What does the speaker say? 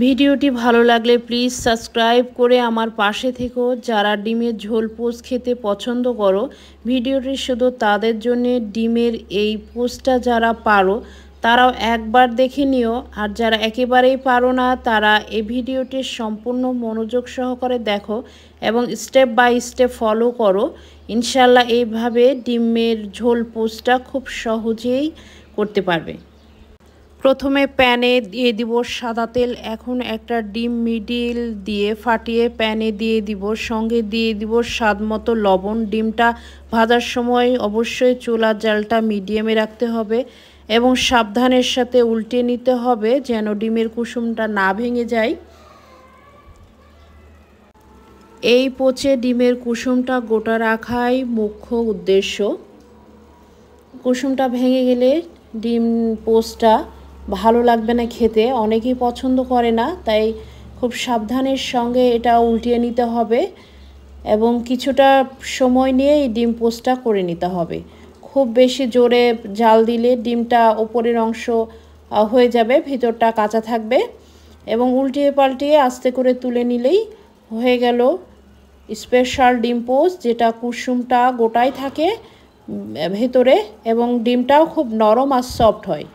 ভিডিওটি ভালো লাগলে প্লিজ সাবস্ক্রাইব করে আমার পাশে থেকো। যারা ডিমের ঝোল পোস্ট খেতে পছন্দ করো, ভিডিওটি শুধু তাদের জন্য। ডিমের এই পোস্টটা যারা পারো তারাও একবার দেখে নিও, আর যারা একেবারেই পারো না তারা এই ভিডিওটি সম্পূর্ণ মনোযোগ সহকারে দেখো এবং স্টেপ বাই স্টেপ ফলো করো। ইনশাল্লাহ এইভাবে ডিমের ঝোল পোস্টটা খুব সহজেই করতে পারবে। প্রথমে প্যানে দিয়ে দিব সাদা তেল। এখন একটা ডিম মিডিল দিয়ে ফাটিয়ে প্যানে দিয়ে দিব, সঙ্গে দিয়ে দিব স্বাদ মতো লবণ। ডিমটা ভাজার সময় অবশ্যই চুলার জালটা মিডিয়ামে রাখতে হবে এবং সাবধানের সাথে উল্টে নিতে হবে যেন ডিমের কুসুমটা না ভেঙে যায়। এই পচে ডিমের কুসুমটা গোটা রাখাই মুখ্য উদ্দেশ্য। কুসুমটা ভেঙে গেলে ডিম পোস্টটা ভালো লাগবে না খেতে, অনেকেই পছন্দ করে না, তাই খুব সাবধানের সঙ্গে এটা উল্টিয়ে নিতে হবে এবং কিছুটা সময় নিয়ে এই ডিম পোস্টটা করে নিতে হবে। খুব বেশি জোরে জাল দিলে ডিমটা ওপরের অংশ হয়ে যাবে, ভিতরটা কাঁচা থাকবে। এবং উল্টিয়ে পাল্টিয়ে আস্তে করে তুলে নিলেই হয়ে গেল স্পেশাল ডিম পোস্ট, যেটা কুসুমটা গোটাই থাকে ভেতরে এবং ডিমটাও খুব নরম আর সফট হয়।